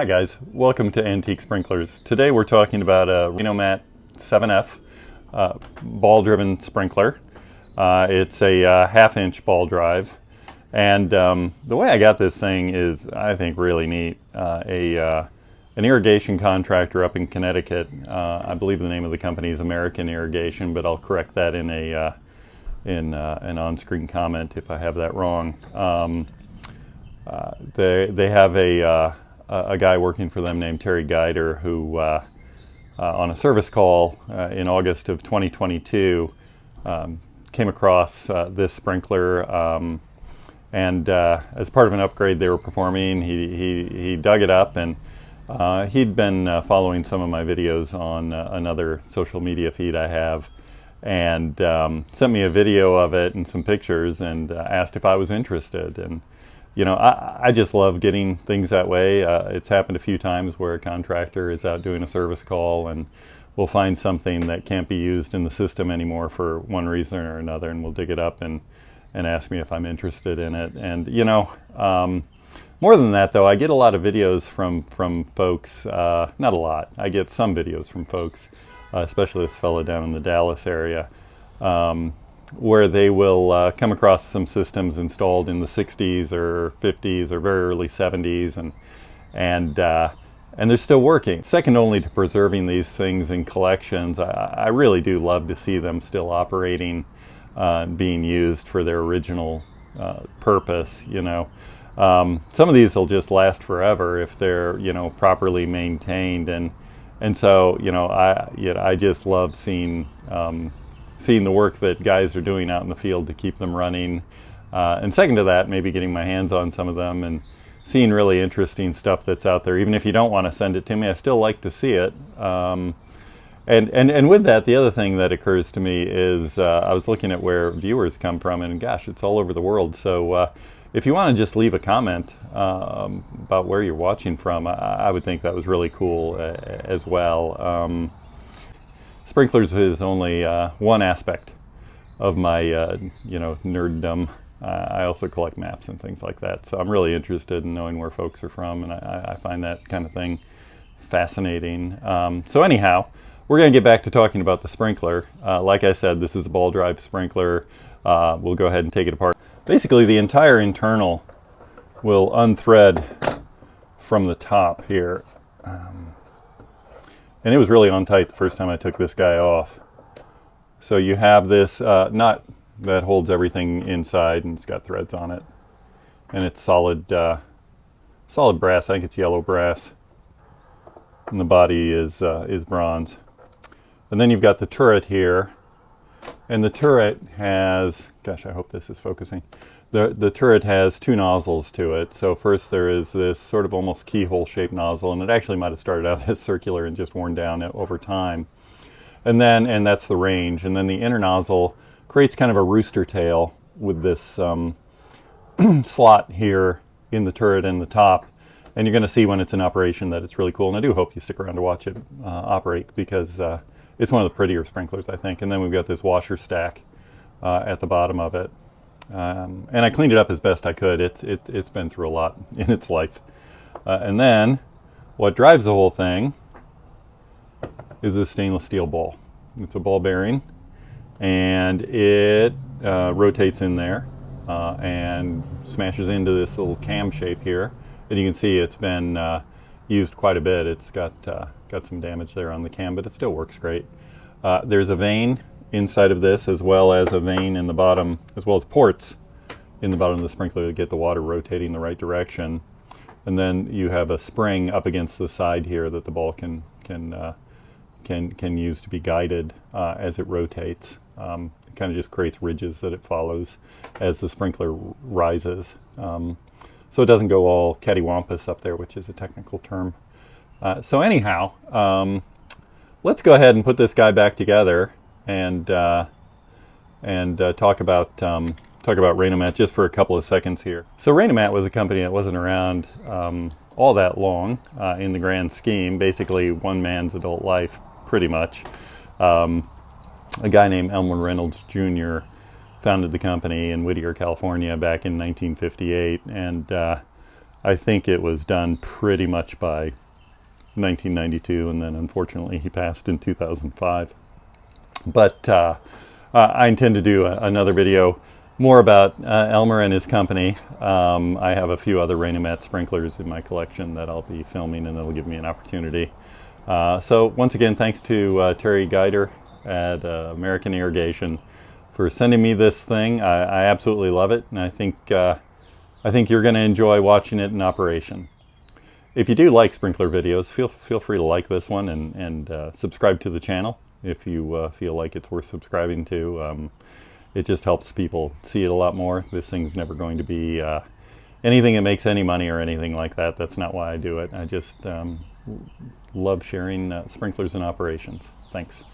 Hi guys, welcome to Antique Sprinklers. Today we're talking about a Renomat 7F ball-driven sprinkler. It's a half-inch ball drive, and the way I got this thing is, I think, really neat. An irrigation contractor up in Connecticut, I believe the name of the company is American Irrigation, but I'll correct that in an on-screen comment if I have that wrong. They have a guy working for them named Terry Guider who, on a service call in August of 2022, came across this sprinkler, and as part of an upgrade they were performing, he dug it up, and he'd been following some of my videos on another social media feed I have, and sent me a video of it and some pictures, and asked if I was interested. And you know, I just love getting things that way. It's happened a few times where a contractor is out doing a service call and we'll find something that can't be used in the system anymore for one reason or another, and we'll dig it up and ask me if I'm interested in it. And you know, more than that though, I get a lot of videos from folks, not a lot, I get some videos from folks, especially this fellow down in the Dallas area, where they will come across some systems installed in the 60s or 50s or very early 70s, and they're still working. Second only to preserving these things in collections, I really do love to see them still operating, being used for their original purpose. You know, some of these will just last forever if they're, you know, properly maintained, and so, you know, I just love seeing the work that guys are doing out in the field to keep them running. And second to that, maybe getting my hands on some of them and seeing really interesting stuff that's out there. Even if you don't want to send it to me, I still like to see it. And with that, the other thing that occurs to me is I was looking at where viewers come from, and gosh, it's all over the world. So if you want to just leave a comment about where you're watching from, I would think that was really cool as well. Sprinklers is only one aspect of my, you know, nerddom. I also collect maps and things like that, so I'm really interested in knowing where folks are from, and I find that kind of thing fascinating. So anyhow, we're going to get back to talking about the sprinkler. Like I said, this is a ball drive sprinkler. We'll go ahead and take it apart. Basically, the entire internal will unthread from the top here. And it was really on tight the first time I took this guy off. So you have this nut that holds everything inside, and it's got threads on it. And it's solid brass. I think it's yellow brass. And the body is bronze. And then you've got the turret here. And the turret has, gosh, I hope this is focusing. The turret has two nozzles to it. So first there is this sort of almost keyhole shaped nozzle, and it actually might have started out as circular and just worn down over time. And that's the range. And then the inner nozzle creates kind of a rooster tail with this slot here in the turret and the top. And you're going to see when it's in operation that it's really cool. And I do hope you stick around to watch it operate, because it's one of the prettier sprinklers, I think. And then we've got this washer stack at the bottom of it. And I cleaned it up as best I could. It's been through a lot in its life. And then what drives the whole thing is this stainless steel ball. It's a ball bearing, and it rotates in there and smashes into this little cam shape here. And you can see it's been used quite a bit. It's got some damage there on the cam, but it still works great. There's a vane inside of this, as well as a vane in the bottom, as well as ports in the bottom of the sprinkler to get the water rotating the right direction. And then you have a spring up against the side here that the ball can use to be guided as it rotates. It kind of just creates ridges that it follows as the sprinkler rises. So it doesn't go all cattywampus up there, which is a technical term. So anyhow, let's go ahead and put this guy back together and talk about Renomat just for a couple of seconds here. So Renomat was a company that wasn't around all that long in the grand scheme. Basically, one man's adult life, pretty much. A guy named Elmer Reynolds Jr. founded the company in Whittier, California, back in 1958, and I think it was done pretty much by 1992, and then unfortunately he passed in 2005. But I intend to do another video more about Elmer and his company. I have a few other Rainomet sprinklers in my collection that I'll be filming, and it'll give me an opportunity. So once again, thanks to Terry Geider at American Irrigation for sending me this thing. I absolutely love it, and I think you're going to enjoy watching it in operation. If you do like sprinkler videos, feel free to like this one and subscribe to the channel if you feel like it's worth subscribing to. It just helps people see it a lot more. This thing's never going to be anything that makes any money or anything like that. That's not why I do it. I just love sharing sprinklers and operations. Thanks.